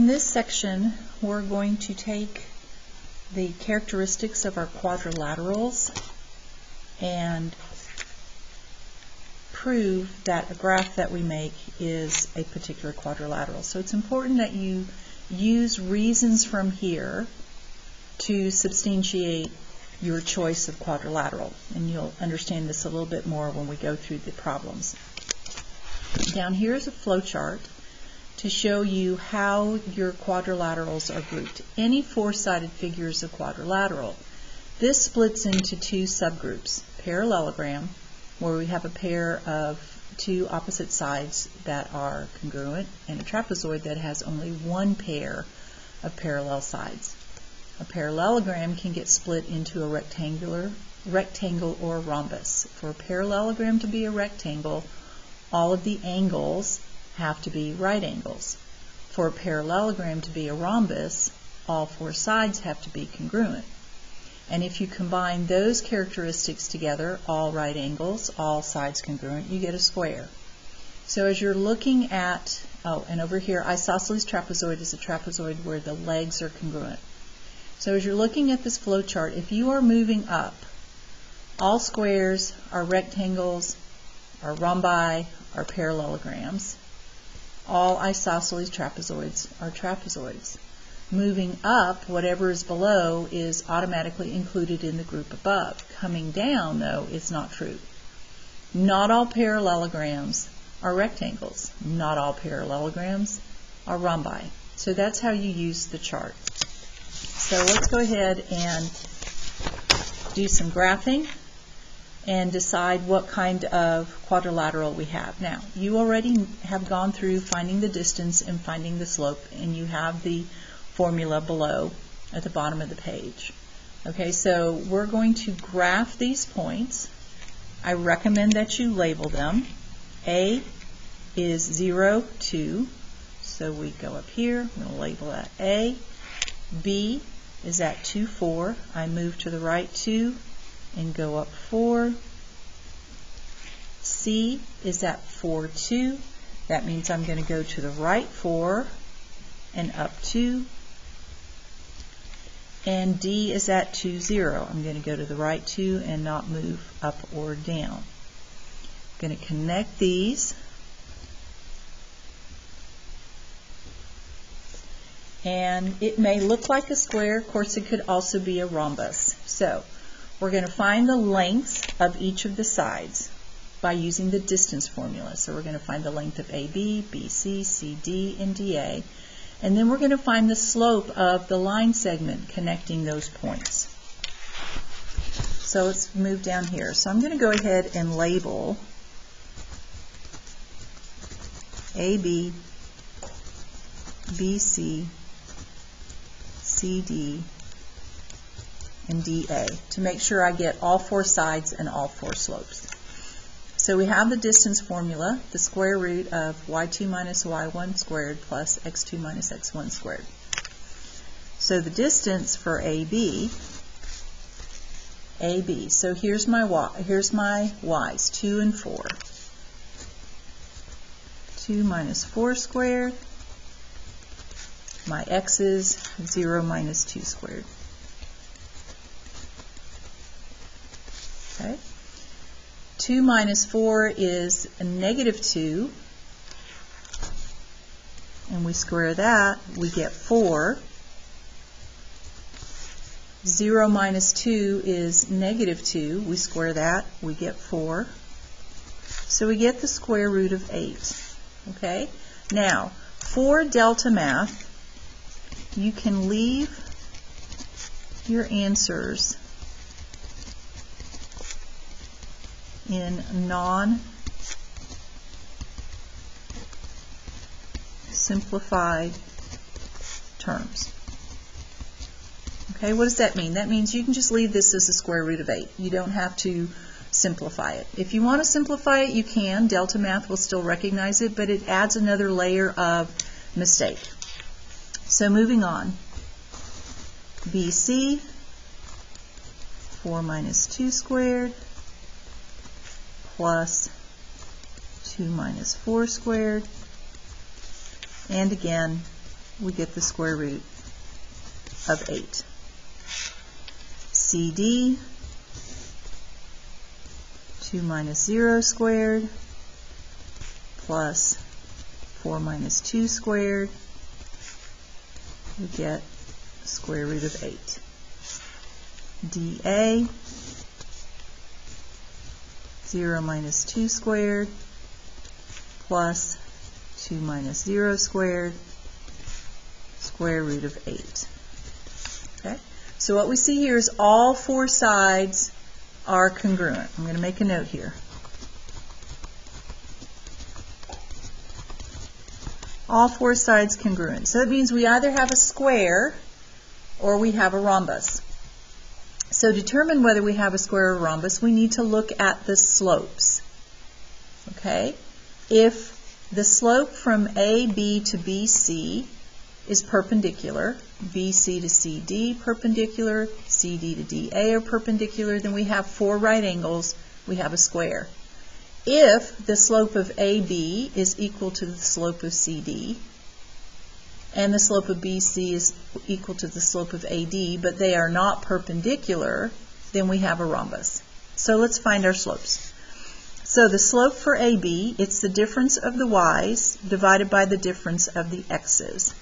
In this section, we're going to take the characteristics of our quadrilaterals and prove that a graph that we make is a particular quadrilateral. So it's important that you use reasons from here to substantiate your choice of quadrilateral, and you'll understand this a little bit more when we go through the problems. Down here is a flow chart to show you how your quadrilaterals are grouped. Any four-sided figure is a quadrilateral. This splits into two subgroups: parallelogram, where we have a pair of two opposite sides that are congruent, and a trapezoid that has only one pair of parallel sides. A parallelogram can get split into a rectangle or a rhombus. For a parallelogram to be a rectangle, all of the angles have to be right angles. For a parallelogram to be a rhombus, all four sides have to be congruent. And if you combine those characteristics together, all right angles, all sides congruent, you get a square. So as you're looking at, and over here, isosceles trapezoid is a trapezoid where the legs are congruent. So as you're looking at this flow chart, if you are moving up, all squares are rectangles, are rhombi, are parallelograms. All isosceles trapezoids are trapezoids. Moving up, whatever is below is automatically included in the group above. Coming down, though, is not true. Not all parallelograms are rectangles. Not all parallelograms are rhombi. So that's how you use the chart. So let's go ahead and do some graphing and decide what kind of quadrilateral we have. Now, you already have gone through finding the distance and finding the slope, and you have the formula below at the bottom of the page. Okay, so we're going to graph these points. I recommend that you label them. A is 0, 2, so we go up here, I'm going to label that A. B is at 2, 4. I move to the right 2 and go up 4. C is at 4, 2. That means I'm going to go to the right 4 and up 2. And D is at 2, 0. I'm going to go to the right 2 and not move up or down. I'm going to connect these. And it may look like a square. Of course, it could also be a rhombus. So we're going to find the lengths of each of the sides by using the distance formula. So we're going to find the length of AB, BC, CD, and DA. And then we're going to find the slope of the line segment connecting those points. So let's move down here. So I'm going to go ahead and label AB, BC, CD, and DA to make sure I get all four sides and all four slopes. So we have the distance formula, the square root of y2 minus y1 squared plus x2 minus x1 squared. So the distance for AB, so here's my y's, 2 and 4. 2 minus 4 squared. My x's, 0 minus 2 squared. Okay. 2 minus 4 is a negative 2, and we square that, we get 4. 0 minus 2 is negative 2, we square that, we get 4. So we get the square root of 8. Okay? Now, for delta math, you can leave your answers in non-simplified terms. Okay, what does that mean? That means you can just leave this as the square root of 8. You don't have to simplify it. If you want to simplify it, you can. Delta math will still recognize it, but it adds another layer of mistake. So moving on. BC, 4 minus 2 squared plus 2 minus 4 squared, and again we get the square root of 8. CD, 2 minus 0 squared plus 4 minus 2 squared, we get square root of 8. dA, 0 minus 2 squared plus 2 minus 0 squared, square root of 8. Okay? So what we see here is all four sides are congruent. I'm going to make a note here. All four sides congruent. So that means we either have a square or we have a rhombus. So to determine whether we have a square or a rhombus, we need to look at the slopes. Okay? If the slope from AB to BC is perpendicular, BC to CD perpendicular, CD to DA are perpendicular, then we have four right angles, we have a square. If the slope of AB is equal to the slope of CD, and the slope of BC is equal to the slope of AD, but they are not perpendicular, then we have a rhombus. So let's find our slopes. So the slope for AB, it's the difference of the y's divided by the difference of the x's.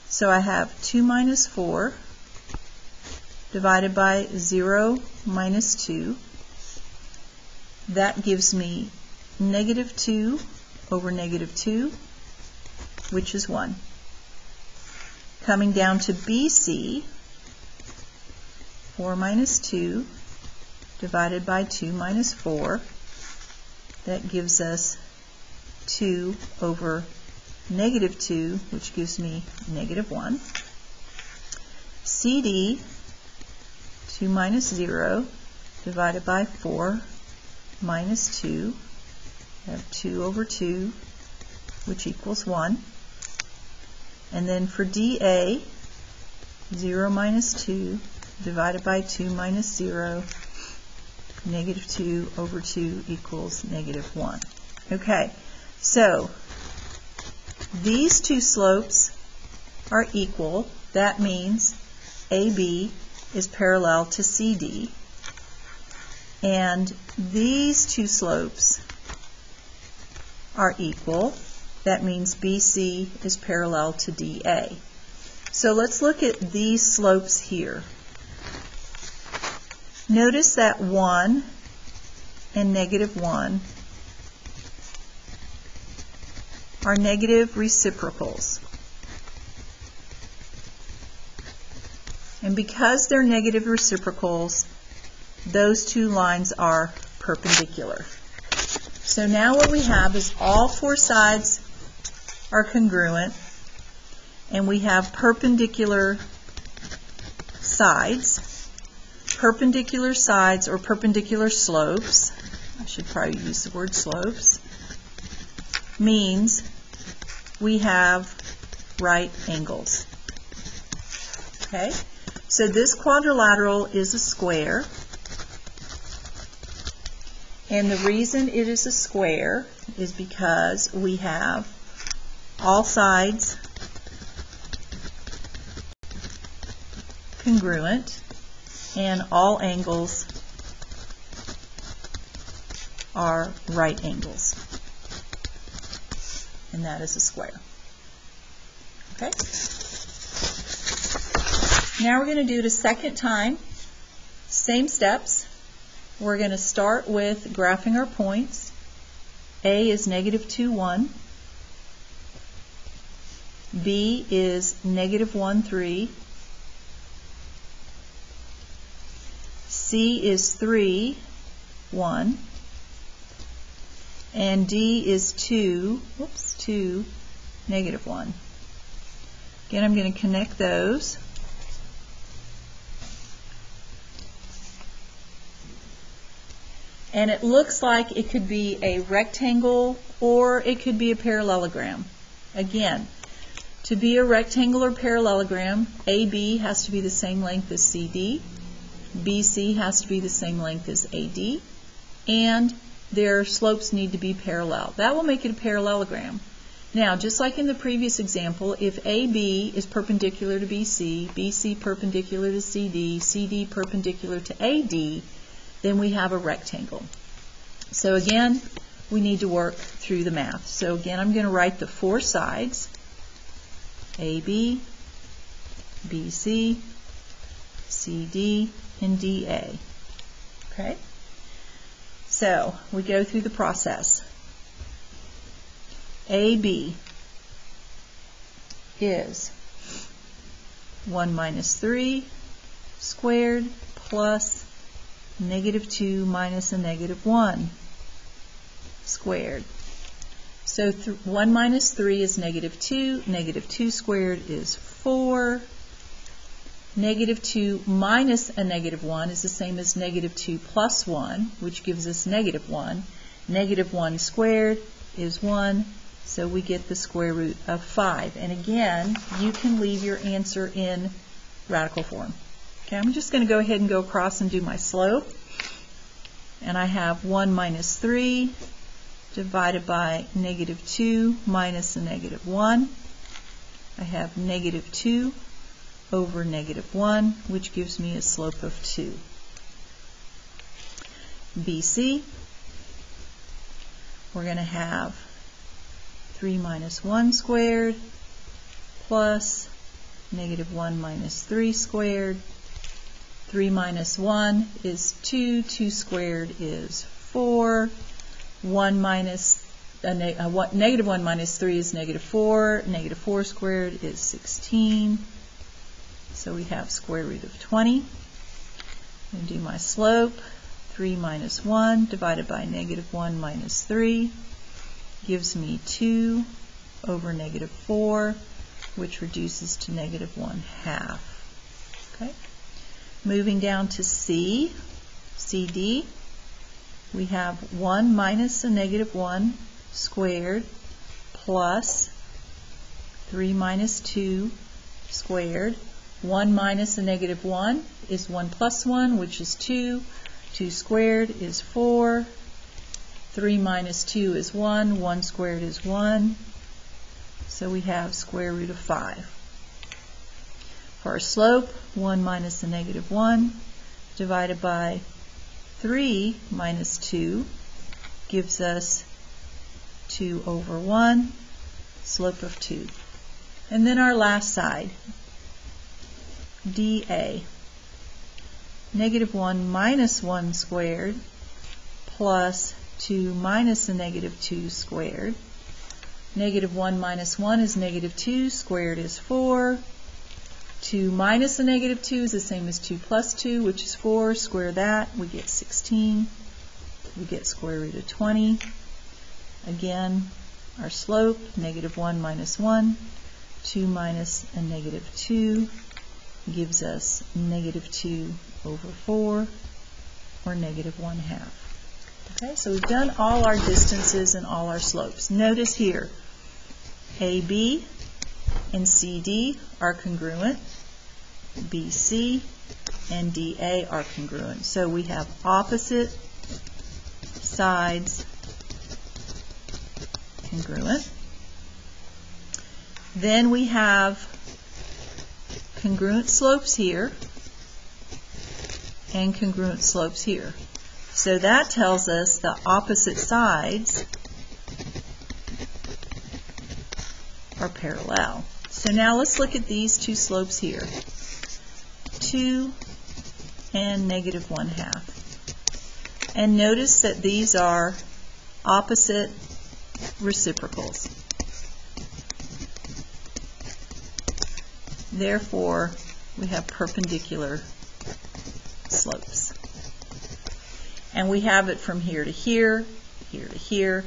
So I have 2 minus 4 divided by 0 minus 2. That gives me negative 2 over negative 2, which is 1. Coming down to BC, 4 minus 2 divided by 2 minus 4, that gives us 2 over negative 2, which gives me negative 1. CD, 2 minus 0 divided by 4 minus 2, I have 2 over 2, which equals 1. And then for DA, 0 minus 2 divided by 2 minus 0, negative 2 over 2 equals negative 1. Okay, so these two slopes are equal. That means AB is parallel to CD. And these two slopes are equal. That means BC is parallel to DA. So let's look at these slopes here. Notice that 1 and negative 1 are negative reciprocals. And because they're negative reciprocals, those two lines are perpendicular. So now what we have is all four sides are congruent, and we have perpendicular sides. Perpendicular sides or perpendicular slopes, I should probably use the word slopes, means we have right angles. Okay, so this quadrilateral is a square, and the reason it is a square is because we have all sides congruent and all angles are right angles. And that is a square. Okay? Now we're going to do it a second time. Same steps. We're going to start with graphing our points. A is negative 2, 1. B is negative 1, 3. C is 3, 1. And D is 2, negative 1. Again, I'm going to connect those. And it looks like it could be a rectangle or it could be a parallelogram. Again, to be a rectangle or parallelogram, AB has to be the same length as CD, BC has to be the same length as AD, and their slopes need to be parallel. That will make it a parallelogram. Now, just like in the previous example, if AB is perpendicular to BC, BC perpendicular to CD, CD perpendicular to AD, then we have a rectangle. So again, we need to work through the math. So again, I'm going to write the four sides: AB, BC, CD, and DA. Okay? So we go through the process. AB is 1 minus 3 squared plus -2 minus a -1 squared. So 1 minus 3 is -2. -2 squared is 4. -2 minus a -1 is the same as -2 plus 1, which gives us -1. -1 squared is 1. So we get the square root of 5. And again, you can leave your answer in radical form. Okay, I'm just going to go ahead and go across and do my slope. And I have 1 minus 3 divided by -2 minus a -1. I have -2 over -1, which gives me a slope of 2. BC, we're going to have 3 minus 1 squared plus -1 minus 3 squared. 3 minus 1 is 2. 2 squared is 4. -1 minus 3 is -4. -4 squared is 16. So we have square root of 20. I'm going to do my slope. 3 minus 1 divided by -1 minus 3 gives me 2 over -4, which reduces to -1/2. Okay. Moving down to C, CD, we have 1 minus a -1 squared plus 3 minus 2 squared. 1 minus a -1 is 1 plus 1, which is 2. 2 squared is 4. 3 minus 2 is 1. 1 squared is 1. So we have square root of 5. For our slope, 1 minus a -1 divided by 3 minus 2 gives us 2 over 1, slope of 2. And then our last side, DA, -1 minus 1 squared plus 2 minus a -2 squared. -1 minus 1 is -2, squared is 4. 2 minus a -2 is the same as 2 plus 2, which is 4. Square that, we get 16. We get square root of 20. Again, our slope, -1 minus 1. 2 minus a -2 gives us -2 over 4, or -1/2. Okay, so we've done all our distances and all our slopes. Notice here, AB and CD are congruent. BC and DA are congruent. So we have opposite sides congruent. Then we have congruent slopes here and congruent slopes here. So that tells us the opposite sides are parallel. So now let's look at these two slopes here. 2 and -1/2. And notice that these are opposite reciprocals. Therefore, we have perpendicular slopes. And we have it from here to here, here to here,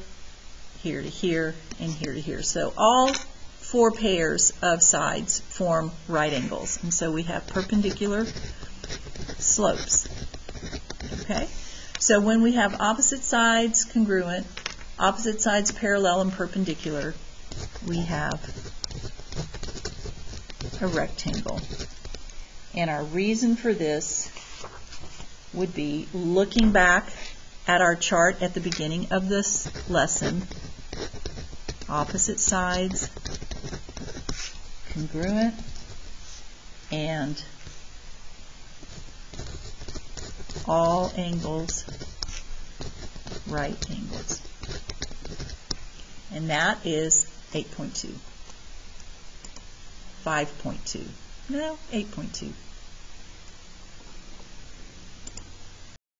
here to here, and here to here. So all 4 pairs of sides form right angles. And so we have perpendicular slopes. Okay? So when we have opposite sides congruent, opposite sides parallel and perpendicular, we have a rectangle. And our reason for this would be looking back at our chart at the beginning of this lesson. opposite sides congruent, and all angles right angles. And that is 8.2. 5.2. No, 8.2.